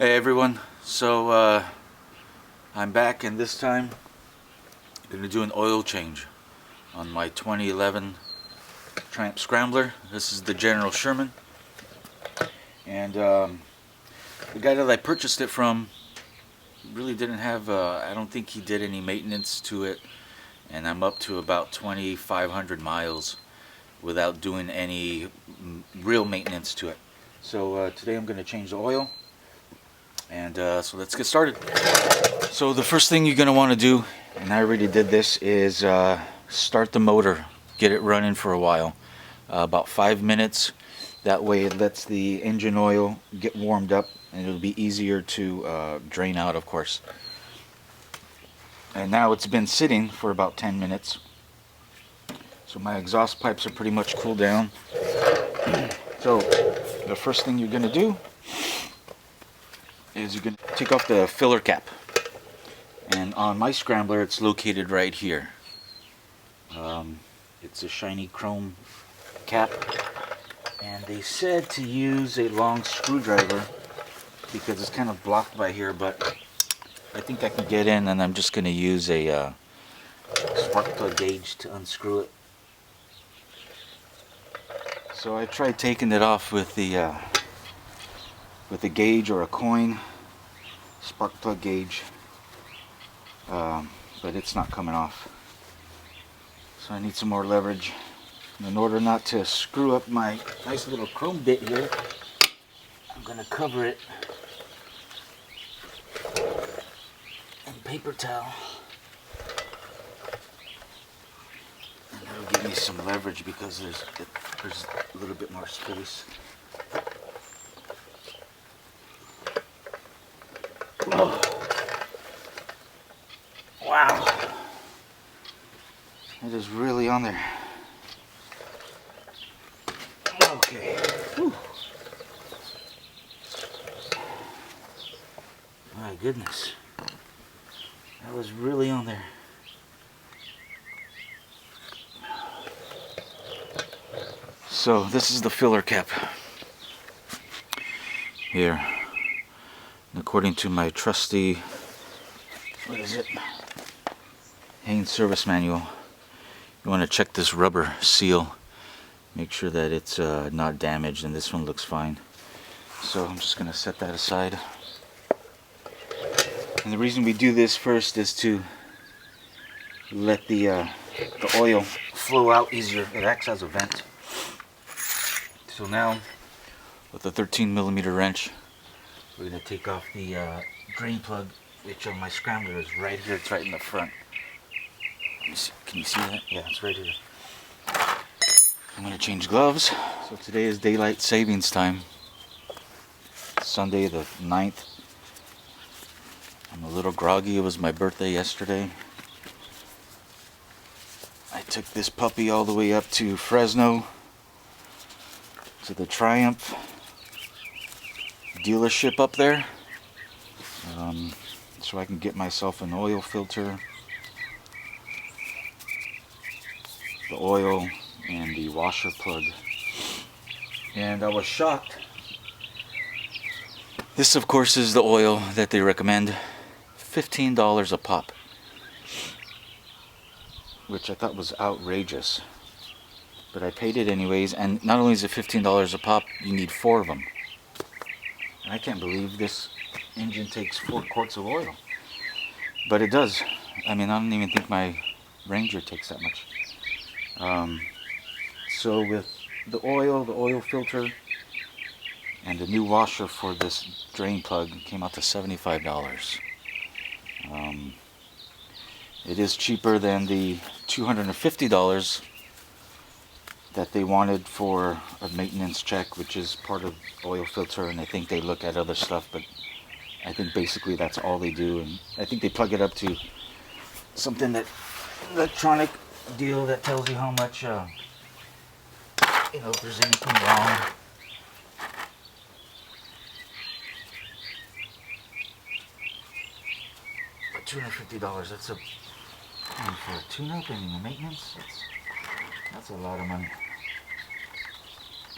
Hey everyone, I'm back, and this time I'm going to do an oil change on my 2011 Triumph Scrambler. This is the General Sherman, and the guy that I purchased it from really didn't have, I don't think he did any maintenance to it, and I'm up to about 2,500 miles without doing any real maintenance to it. So today I'm going to change the oil. And so let's get started. So the first thing you're going to want to do, and I already did this, is start the motor. Get it running for a while. About 5 minutes. That way it lets the engine oil get warmed up, and it'll be easier to drain out, of course. And now it's been sitting for about 10 minutes. So my exhaust pipes are pretty much cooled down. So the first thing you're going to do is you're going to take off the filler cap, and on my Scrambler it's located right here. It's a shiny chrome cap, and they said to use a long screwdriver because it's kind of blocked by here, but I think I can get in, and I'm just going to use a spark plug gauge to unscrew it. So I tried taking it off with a gauge or a coin, spark plug gauge, but it's not coming off. So I need some more leverage. And in order not to screw up my nice little chrome bit here, I'm going to cover it in paper towel. And that'll give me some leverage because there's a little bit more space. Oh. Wow, it is really on there. Okay. Whew. My goodness, that was really on there. So this is the filler cap here. According to my trusty, what is it, Haynes service manual, you want to check this rubber seal, make sure that it's not damaged, and this one looks fine. So I'm just going to set that aside. And the reason we do this first is to let the oil flow out easier. It acts as a vent. So now with a 13mm wrench, we're going to take off the drain plug, which on my Scrambler is right here. It's right in the front. Can you see that? Yeah, it's right here. I'm going to change gloves. So today is daylight savings time. Sunday the 9th. I'm a little groggy. It was my birthday yesterday. I took this puppy all the way up to Fresno, to the Triumph dealership up there, so I can get myself an oil filter, the oil, and the washer plug. And I was shocked. This, of course, is the oil that they recommend. $15 a pop, which I thought was outrageous, but I paid it anyways. And not only is it $15 a pop, you need 4 of them. I can't believe this engine takes 4 quarts of oil. But it does. I mean, I don't even think my Ranger takes that much. So with the oil filter, and the new washer for this drain plug, came out to $75. It is cheaper than the $250 that they wanted for a maintenance check, which is part of oil filter, and I think they look at other stuff, but I think basically that's all they do. And I think they plug it up to something, that electronic deal that tells you how much, if there's anything wrong. But $250, that's for a tune-up and maintenance, that's a lot of money.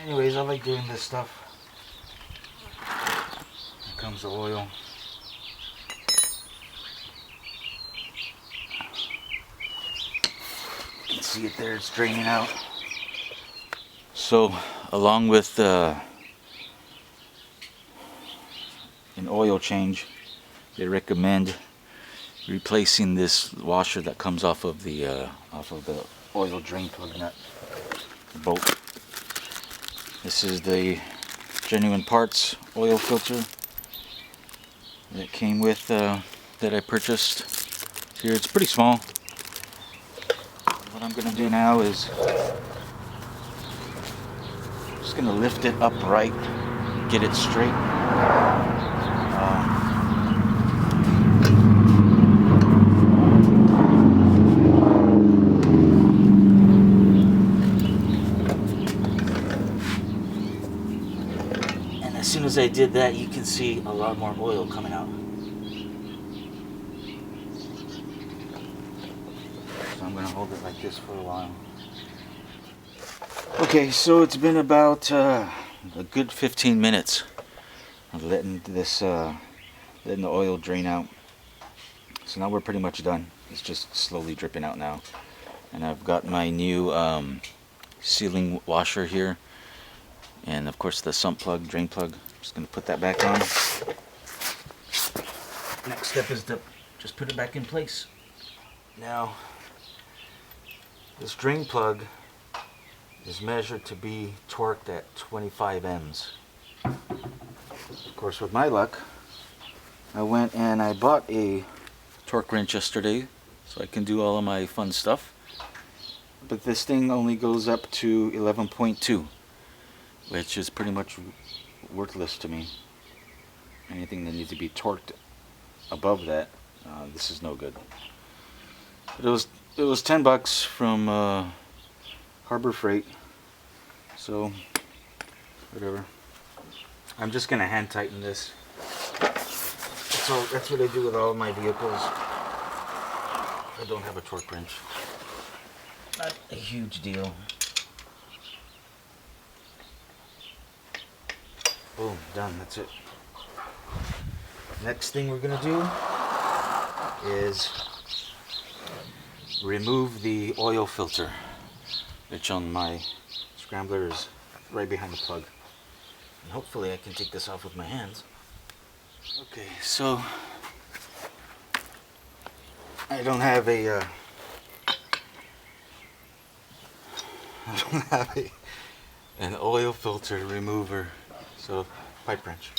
Anyways, I like doing this stuff. comes the oil. You can see it there, it's draining out. So, along with an oil change, they recommend replacing this washer that comes off of the oil drain plug nut bolt. This is the Genuine Parts oil filter that came with that I purchased here. It's pretty small. What I'm going to do now is just going to lift it upright, get it straight. And as soon as I did that, you can see a lot more oil coming out. So I'm going to hold it like this for a while. Okay, so it's been about a good 15 minutes of letting the oil drain out. So now we're pretty much done. It's just slowly dripping out now. And I've got my new sealing washer here. And of course the sump plug, drain plug. Just going to put that back on. Next step is to just put it back in place. Now, this drain plug is measured to be torqued at 25 Ms. Of course, with my luck, I went and I bought a torque wrench yesterday so I can do all of my fun stuff. But this thing only goes up to 11.2, which is pretty much worthless to me. Anything that needs to be torqued above that, this is no good. But it was $10 from Harbor Freight, so whatever. I'm just gonna hand tighten this. That's what I do with all of my vehicles. I don't have a torque wrench. Not a huge deal. Boom, done. That's it. Next thing we're gonna do is remove the oil filter, which on my Scrambler is right behind the plug. And hopefully I can take this off with my hands. Okay, so I don't have an oil filter remover, so pipe wrench.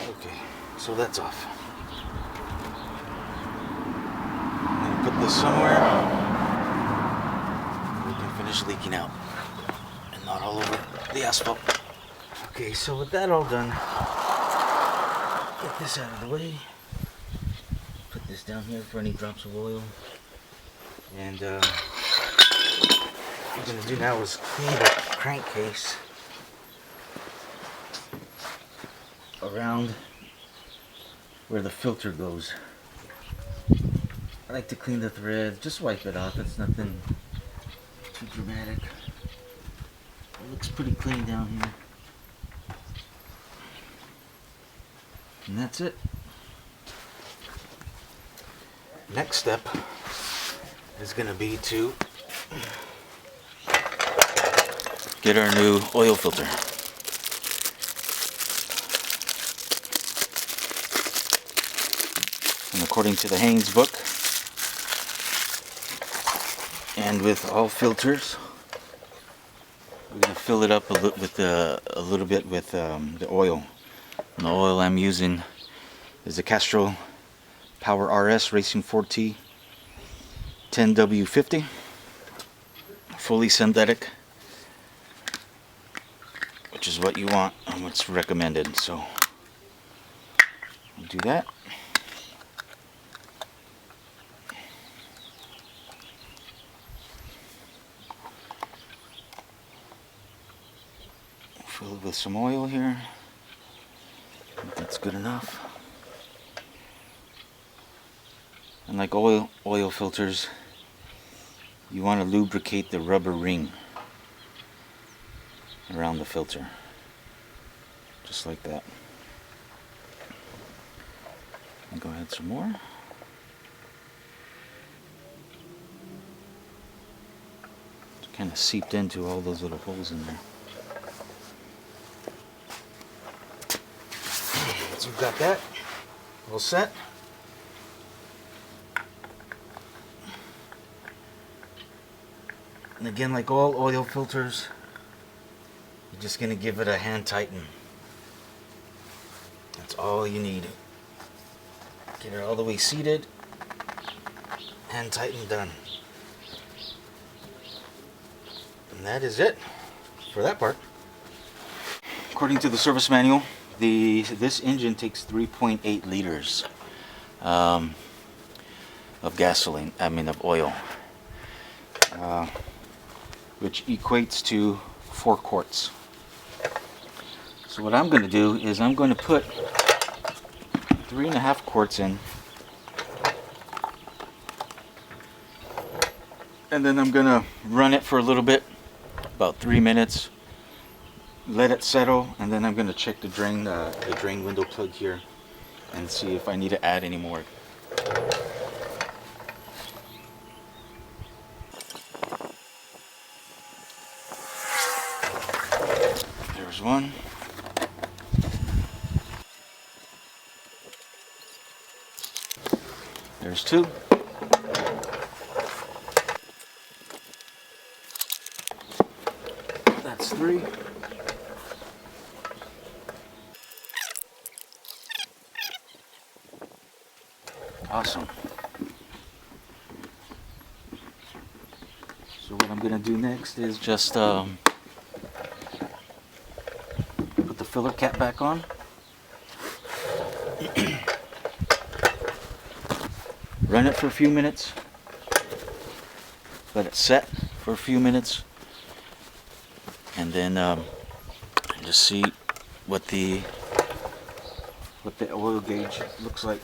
Okay, so that's off. I'm gonna put this somewhere where we can finish leaking out and not all over the asphalt. Okay, so with that all done, get this out of the way. Put this down here for any drops of oil. And what I'm gonna do now is clean the crankcase around where the filter goes. I like to clean the thread, just wipe it off. It's nothing too dramatic. It looks pretty clean down here. And that's it. Next step is going to be to get our new oil filter. And according to the Haynes book, and with all filters, we're going to fill it up a little bit with the oil. And the oil I'm using is the Castrol Power RS Racing 4T 10W50, fully synthetic, which is what you want and what's recommended. So do that. Fill it with some oil here. That's That's good enough. And like oil filters, you want to lubricate the rubber ring around the filter. Just like that. And go ahead some more. It's kind of seeped into all those little holes in there. So we've got that all set. And again, like all oil filters, you're just going to give it a hand tighten. That's all you need. Get it all the way seated. Hand tighten, done. And that is it for that part. According to the service manual, this engine takes 3.8 liters of gasoline, of oil. Which equates to 4 quarts. So what I'm going to do is I'm going to put 3.5 quarts in, and then I'm going to run it for a little bit, about 3 minutes, let it settle, and then I'm going to check the drain window plug here and see if I need to add any more. There's one. There's 2. That's 3. Awesome. So what I'm gonna do next is just put the filler cap back on. Run it for a few minutes. Let it set for a few minutes, and then just see what the oil gauge looks like.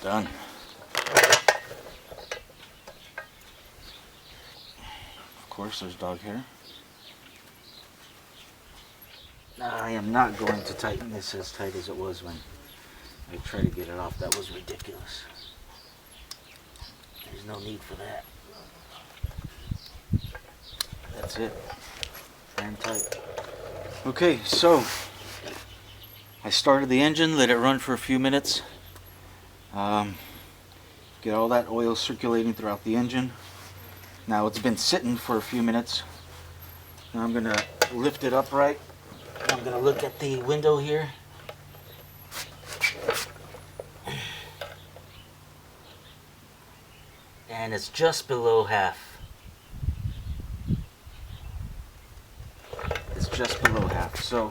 Done. Of course, there's dog hair. I am not going to tighten this as tight as it was when I tried to get it off. That was ridiculous. There's no need for that. That's it. And tight. Okay, so I started the engine, let it run for a few minutes. Get all that oil circulating throughout the engine. Now it's been sitting for a few minutes. Now I'm going to lift it upright. I'm going to look at the window here. And it's just below half. It's just below half. So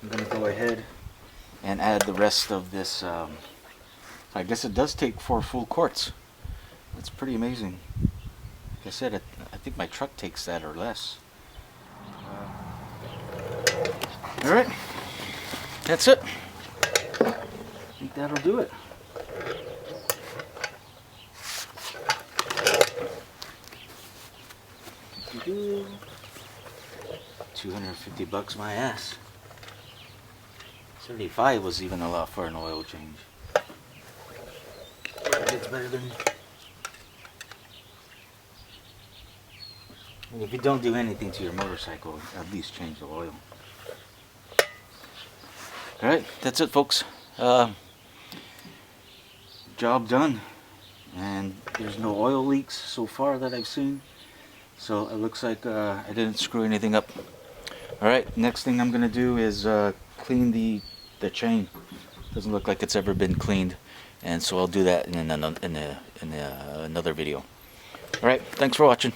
I'm going to go ahead and add the rest of this. I guess it does take 4 full quarts. That's pretty amazing. Like I said, I think my truck takes that or less. Alright, that's it. I think that'll do it. $250 my ass. 75 was even a lot for an oil change. It's better than. And if you don't do anything to your motorcycle, at least change the oil. Alright, that's it, folks. Job done. And there's no oil leaks so far that I've seen. So it looks like I didn't screw anything up. Alright, next thing I'm going to do is clean the chain. Doesn't look like it's ever been cleaned. And so I'll do that in another video. Alright, thanks for watching.